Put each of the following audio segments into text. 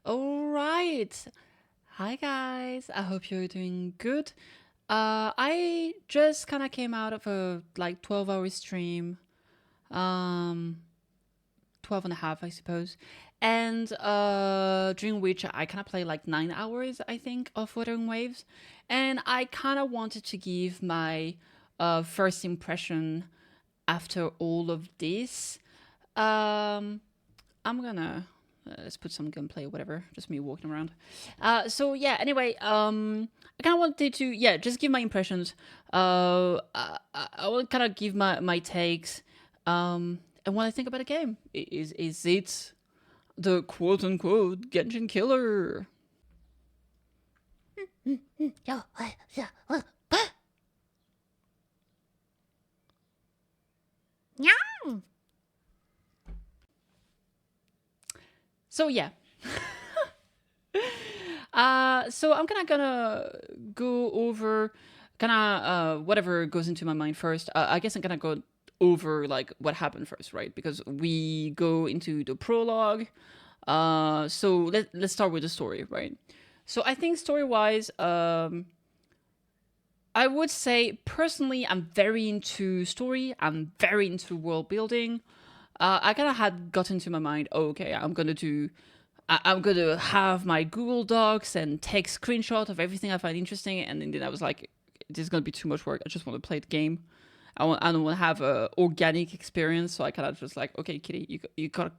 All right. Hi guys. I hope you're doing good. I just kind of came out of a like 12-hour stream. Um 12 and a half, I suppose. And during which I kind of played like 9 hours, I think, of Wuthering Waves. And I kind of wanted to give my first impression after all of this. Um I'm gonna let's put some gameplay or whatever, just me walking around. So yeah, anyway, I kind of wanted to just give my impressions. I will kind of give my takes. And what I think about the game. Is it the quote unquote Genshin killer? So yeah. So I'm kind of gonna go over kind of whatever goes into my mind first. I guess I'm gonna go over like what happened first, right? Because we go into the prologue. So let's start with the story, right? So I think story wise, I would say personally, I'm very into story. I'm very into world building. I kind of had gotten to my mind, oh, okay, I'm gonna have my Google Docs and take screenshot of everything I find interesting, and then I was like, this is gonna be too much work. I just want to play the game. I don't want to have a organic experience, so I kind of just like, okay, Kitty, you gotta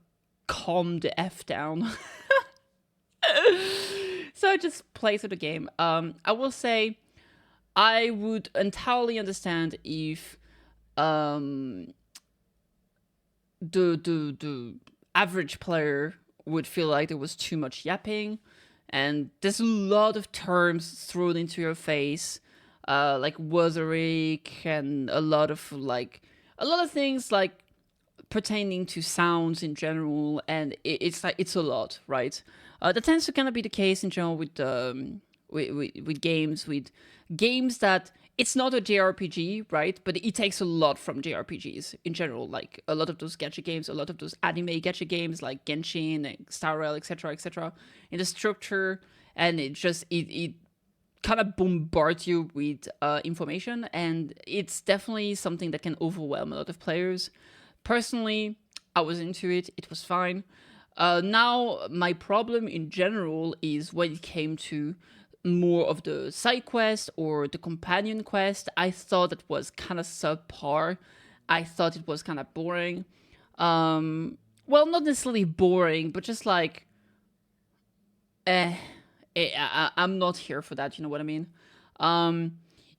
calm the f down. So I just play through the game. I will say I would entirely understand if um the average player would feel like there was too much yapping, and there's a lot of terms thrown into your face, like wuthering, and a lot of things like pertaining to sounds in general, and it's like it's a lot, right? That tends to kind of be the case in general with games that it's not a JRPG, right? But it takes a lot from JRPGs in general. Like a lot of those gacha games, a lot of those anime gacha games like Genshin, and Star Rail, etc., etc. In the structure, and it kind of bombards you with information, and it's definitely something that can overwhelm a lot of players. Personally, I was into it. It was fine. Now, my problem in general is when it came to more of the side quest or the companion quest. I thought it was kind of subpar. I thought it was kind of boring. Well, not necessarily boring, but just like, eh, I'm not here for that. You know what I mean?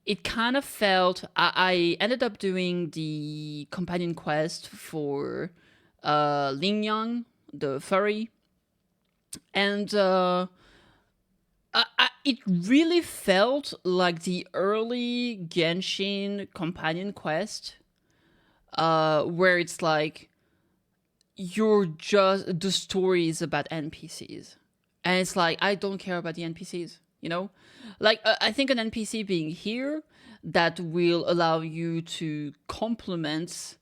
It kind of felt. I ended up doing the companion quest for Ling Yang, the furry, and it really felt like the early Genshin companion quest, where it's like you're just the story is about NPCs, and it's like I don't care about the NPCs, you know, like I think an NPC being here that will allow you to complement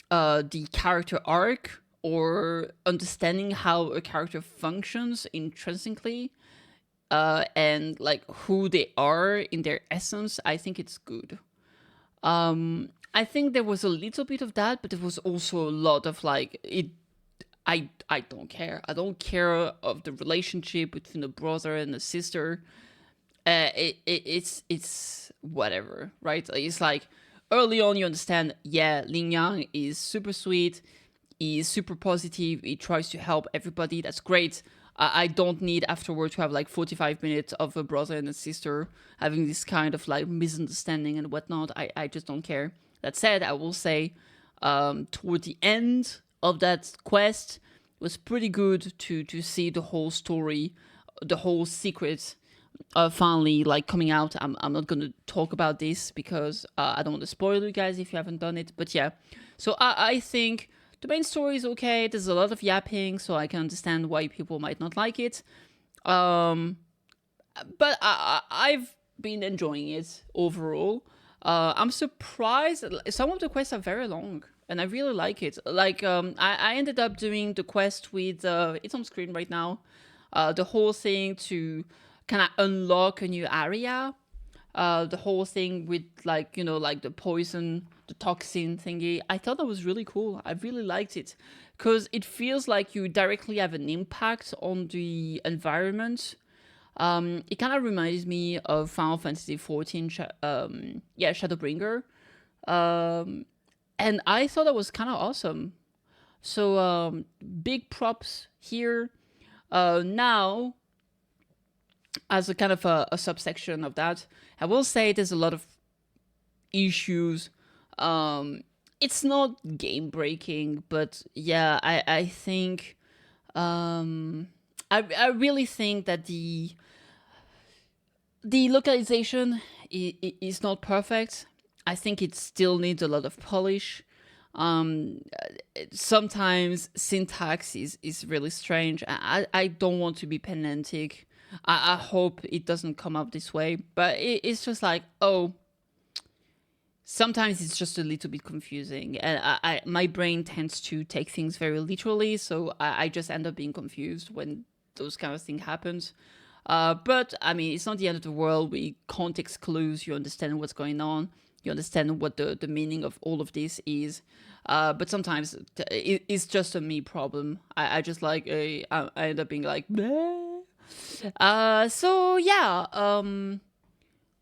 the character arc or understanding how a character functions intrinsically, and like who they are in their essence, I think it's good. I think there was a little bit of that, but there was also a lot of like it. I don't care. I don't care of the relationship between a brother and a sister. It's whatever, right? It's like early on you understand. Yeah, Lin Yang is super sweet. He's super positive. He tries to help everybody. That's great. I don't need afterward to have like 45 minutes of a brother and a sister having this kind of like misunderstanding and whatnot. I just don't care. That said, I will say toward the end of that quest, it was pretty good to see the whole story, the whole secret finally like coming out. I'm not going to talk about this because I don't want to spoil you guys if you haven't done it. But yeah, so I think the main story is okay. There's a lot of yapping, so I can understand why people might not like it. Um, but I've been enjoying it overall. I'm surprised. Some of the quests are very long, and I really like it. Like, I ended up doing the quest with. It's on screen right now. The whole thing to kind of unlock a new area. The whole thing with like, like the poison, the toxin thingy. I thought that was really cool. I really liked it because it feels like you directly have an impact on the environment. It kind of reminds me of Final Fantasy 14, Shadowbringer. And I thought that was kind of awesome. So big props here. Now, as a kind of a subsection of that, I will say there's a lot of issues. It's not game breaking, but yeah, I think I really think that the localization is not perfect. I think it still needs a lot of polish. Sometimes syntax is really strange. I don't want to be pedantic. I hope it doesn't come up this way, but it's just like, oh, sometimes it's just a little bit confusing, and my brain tends to take things very literally, so I just end up being confused when those kind of thing happens. But I mean, it's not the end of the world. We context clues. You understand what's going on. You understand what the meaning of all of this is. But sometimes it's just a me problem. I just like I end up being like, bleh. So yeah,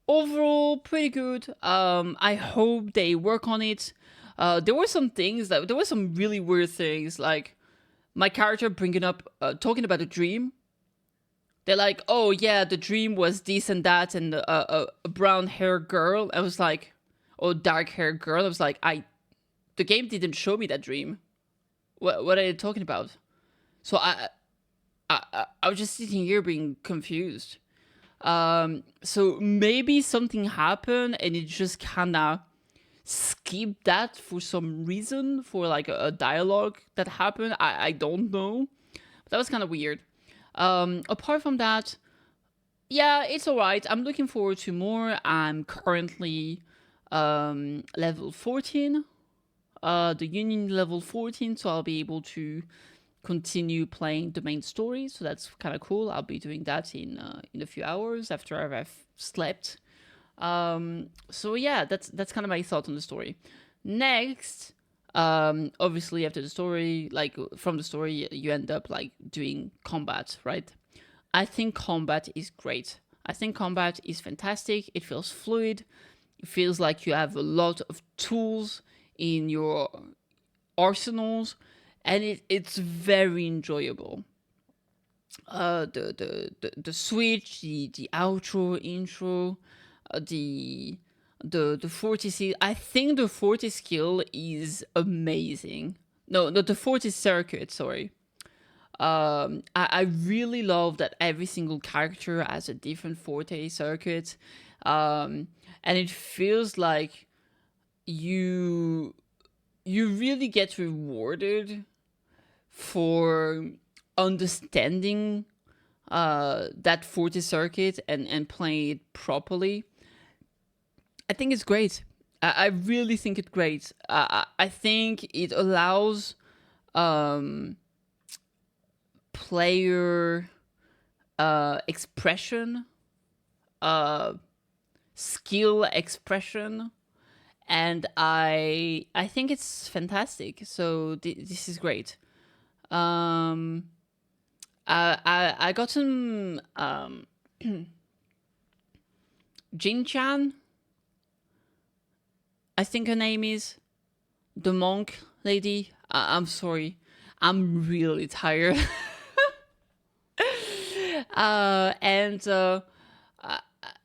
overall pretty good. I hope they work on it. There were some really weird things, like my character bringing up talking about a dream. They're like, oh yeah, the dream was this and that, and a brown hair girl. I was like, or dark hair girl. I was like, the game didn't show me that dream. What are you talking about? So I was just sitting here being confused. So maybe something happened and it just kind of skipped that for some reason, for like a dialogue that happened. I don't know. But that was kind of weird. Apart from that, yeah, it's alright. I'm looking forward to more. I'm currently level 14. The Union level 14, so I'll be able to continue playing the main story. So that's kind of cool. I'll be doing that in a few hours after I've slept. So yeah, that's kind of my thought on the story. Next, obviously after the story, like from the story, you end up like doing combat, right? I think combat is great. I think combat is fantastic. It feels fluid. It feels like you have a lot of tools in your arsenals, and it's very enjoyable. The switch, the outro, intro, the 40 skill. I think the 40 skill is amazing. No, the 40 circuit. Sorry. I really love that every single character has a different forte circuit, and it feels like you really get rewarded for understanding that 40 circuit and playing it properly. I think it's great. I really think it's great. I think it allows player expression, skill expression, and I think it's fantastic. So this is great. I got some Jin-chan, I think her name is, the monk lady. I'm sorry, I'm really tired. And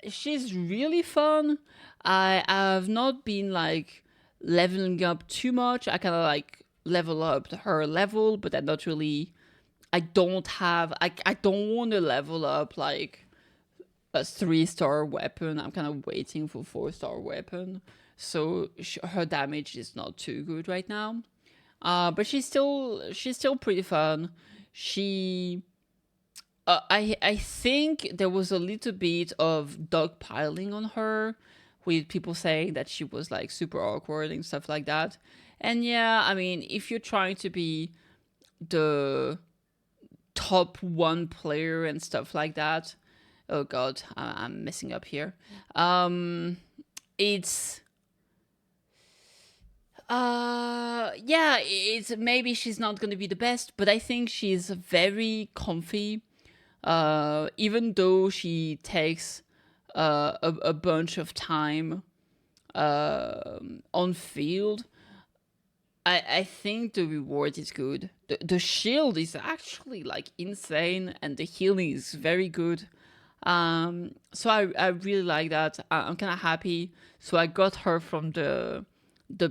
she's really fun. I have not been like leveling up too much. I kind of like level up her level, but I'm not really. I don't want to level up like a 3-star weapon. I'm kind of waiting for 4-star weapon. So her damage is not too good right now. But she's still pretty fun. She. I think there was a little bit of dogpiling on her, with people saying that she was like super awkward and stuff like that. And yeah, I mean, if you're trying to be the top one player and stuff like that. Oh god, I'm messing up here. It's yeah, it's maybe she's not gonna be the best, but I think she's very comfy. Even though she takes a bunch of time on field, I think the reward is good. The shield is actually like insane, and the healing is very good. So I really like that. I'm kind of happy. So I got her from the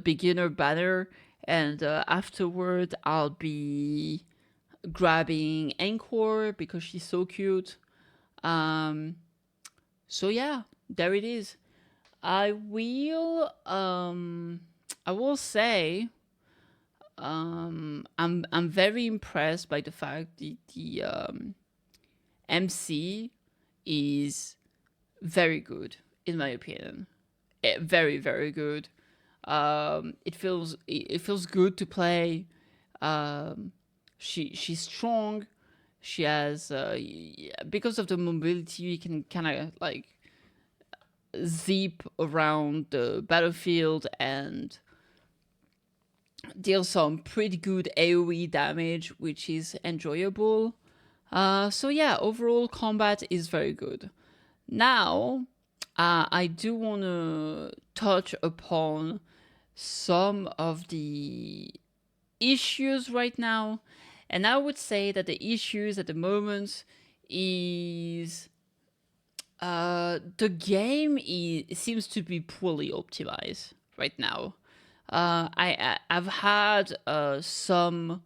beginner banner, and afterward I'll be grabbing Anchor because she's so cute. Um, so yeah, there it is. I will say I'm very impressed by the fact that the MC is very good in my opinion. Very very good. It feels good to play. She's strong. She has because of the mobility, you can kind of like zip around the battlefield and deal some pretty good AoE damage, which is enjoyable. So yeah, overall combat is very good. Now, I do want to touch upon some of the issues right now, and I would say that the issues at the moment is the game seems to be poorly optimized right now. I've had some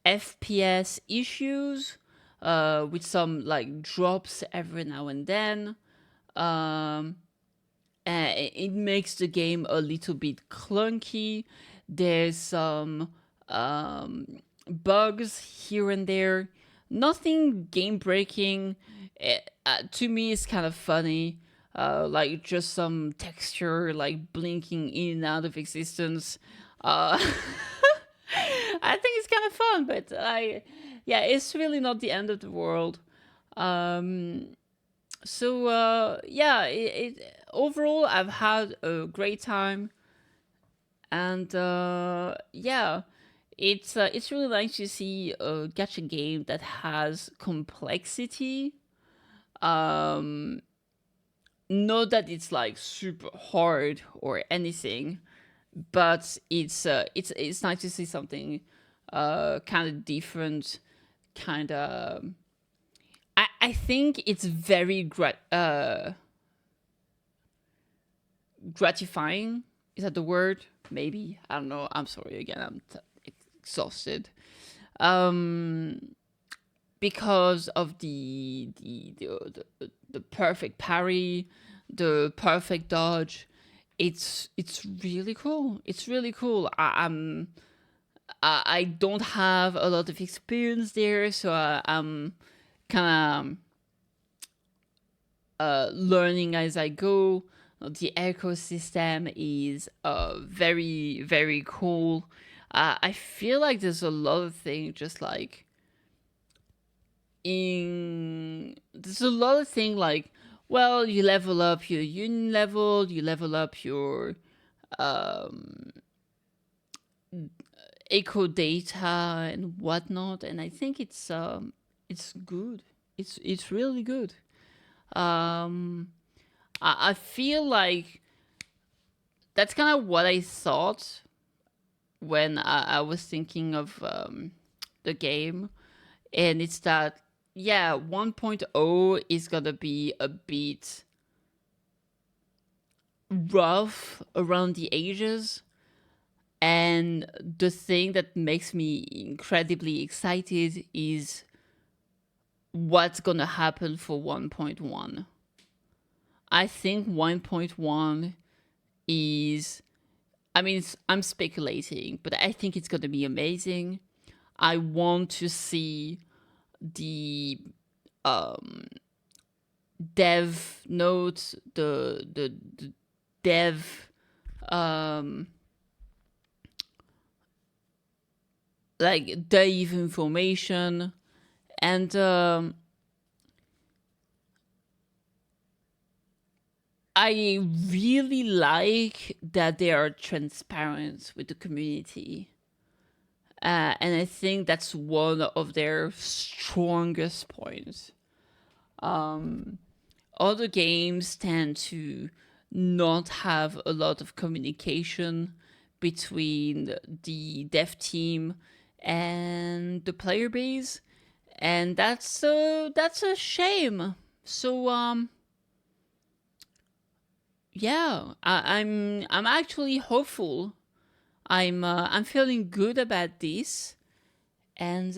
FPS issues with some like drops every now and then. Um, it makes the game a little bit clunky. There's some bugs here and there. Nothing game breaking. To me, it's kind of funny. Like just some texture like blinking in and out of existence. Uh, I think it's kind of fun, but yeah, it's really not the end of the world. Um, so yeah, overall I've had a great time, and yeah, it's really nice to see a gacha game that has complexity. Um, Not that it's like super hard or anything, but it's nice to see something kind of different, kind of. I think it's very gratifying. Is that the word? Maybe, I don't know. I'm sorry again. I'm exhausted. Um, because of the perfect parry, the perfect dodge. It's really cool. It's really cool. I don't have a lot of experience there, so I'm kind of learning as I go. The ecosystem is very very cool. I feel like there's a lot of things just like there's a lot of things like, well, you level up your union level, you level up your um eco data and whatnot, and I think it's good. It's really good. um I feel like that's kind of what I thought when I was thinking of the game, and it's that, yeah, 1.0 is gonna be a bit rough around the edges. And the thing that makes me incredibly excited is what's gonna happen for 1.1. I think 1.1 is, I mean, I'm speculating, but I think it's gonna be amazing. I want to see the dev notes, the dev like dev information, And I really like that they are transparent with the community. And I think that's one of their strongest points. Other games tend to not have a lot of communication between the dev team and the player base, and that's a shame. So yeah, I'm actually hopeful. I'm feeling good about this, and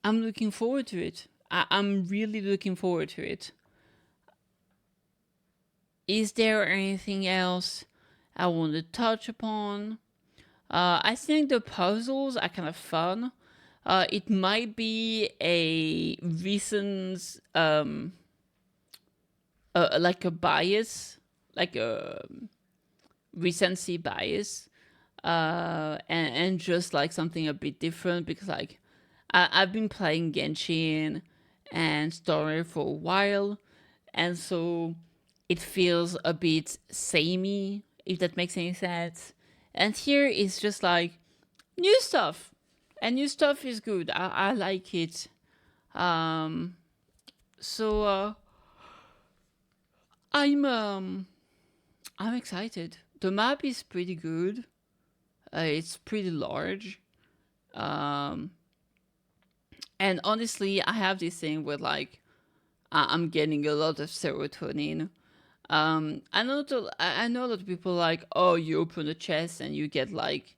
I'm looking forward to it. I'm really looking forward to it. Is there anything else I want to touch upon? I think the puzzles are kind of fun. It might be a recent, like a bias, like a recency bias, and just like something a bit different because like I've been playing Genshin and Story for a while, and so it feels a bit samey, if that makes any sense. And here it's just like new stuff, and new stuff is good. I like it. Um, so I'm um I'm excited. The map is pretty good. It's pretty large. Um, and honestly, I have this thing where like I'm getting a lot of serotonin. I know a lot of people like, oh, you open a chest and you get like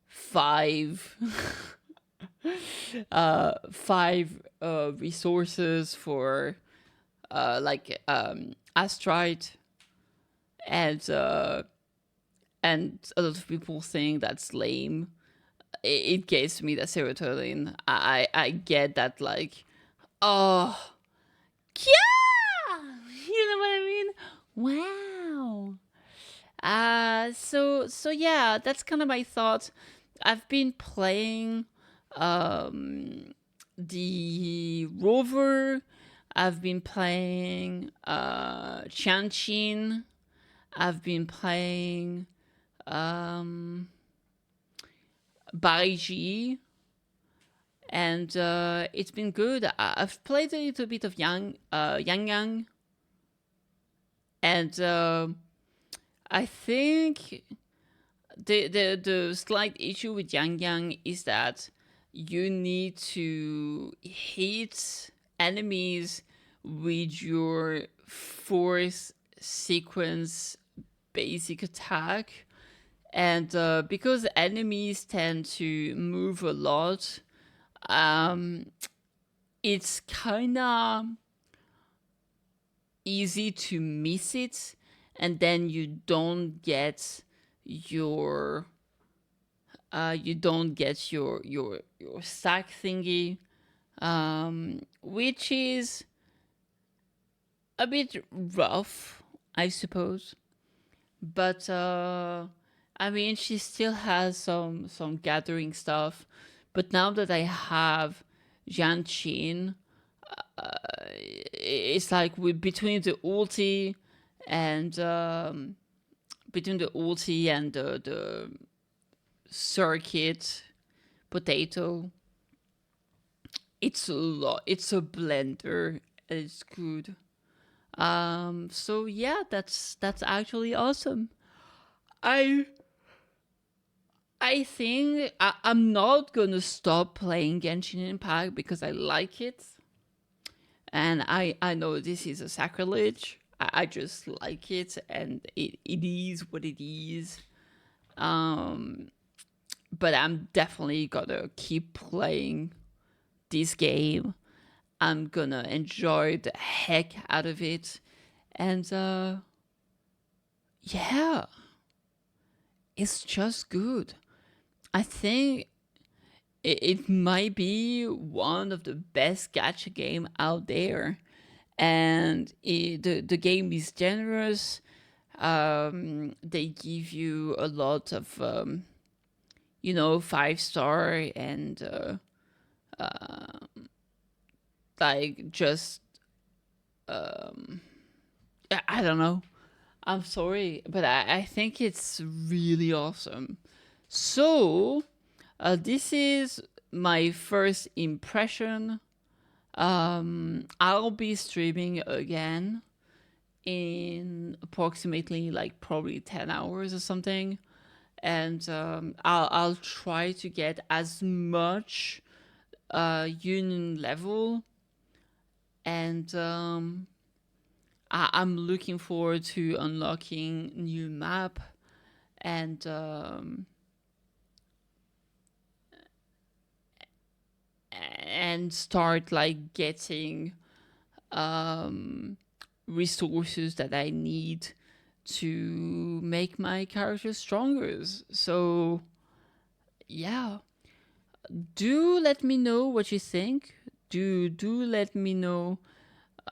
five five resources for astrite, and and a lot of people think that's lame. It gives me the serotonin. I get that, like, oh yeah, you know what I mean? Wow. So yeah, that's kind of my thoughts. I've been playing the rover. I've been playing Chanchin. I've been playing Baiji, and it's been good. I've played a little bit of Yang Yang, and I think the slight issue with Yang Yang is that you need to hit enemies with your fourth sequence basic attack, and because enemies tend to move a lot, it's kind of easy to miss it, and then your you don't get your stack thingy, which is a bit rough, I suppose. But I mean, she still has some gathering stuff. But now that I have Jianqin, it's like between the ulti and the circuit potato, it's a lot. It's a blender. It's good. So yeah, that's actually awesome. I I think I'm not gonna stop playing Genshin Impact because I like it, and I know this is a sacrilege. I just like it, and it is what it is. Um, but I'm definitely gonna keep playing this game. I'm gonna enjoy the heck out of it, and yeah, it's just good. I think it might be one of the best gacha game out there, and the game is generous. They give you a lot of 5-star and like just I don't know. I'm sorry, but I think it's really awesome. So this is my first impression. I'll be streaming again in approximately like probably 10 hours or something, and I'll try to get as much union level, and I'm looking forward to unlocking new map and start like getting resources that I need to make my character stronger. So yeah, do let me know what you think. Do let me know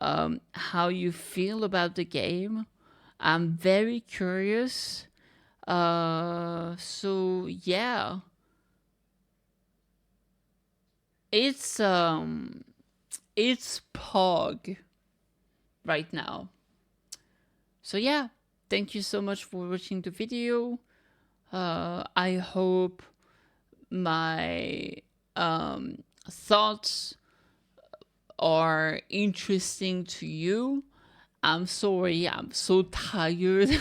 how you feel about the game. I'm very curious. So yeah, it's Pog right now. So yeah, thank you so much for watching the video. I hope my thoughts are interesting to you. I'm sorry, I'm so tired.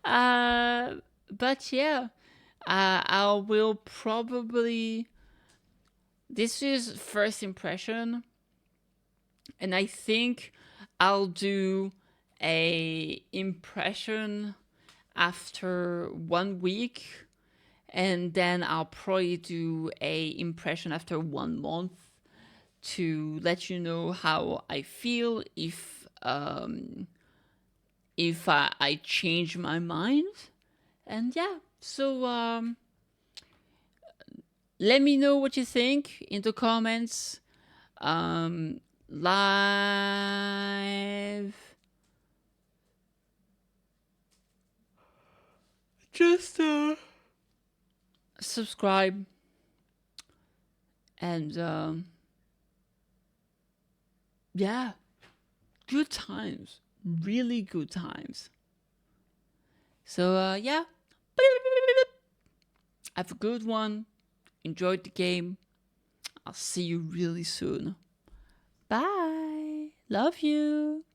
But yeah, I will probably. This is first impression, and I think I'll do a impression after 1 week, and then I'll probably do a impression after 1 month to let you know how I feel, if I change my mind. And yeah, so let me know what you think in the comments. Live. Just subscribe and yeah, good times, really good times. So yeah, have a good one. Enjoyed the game. I'll see you really soon. Bye. Love you.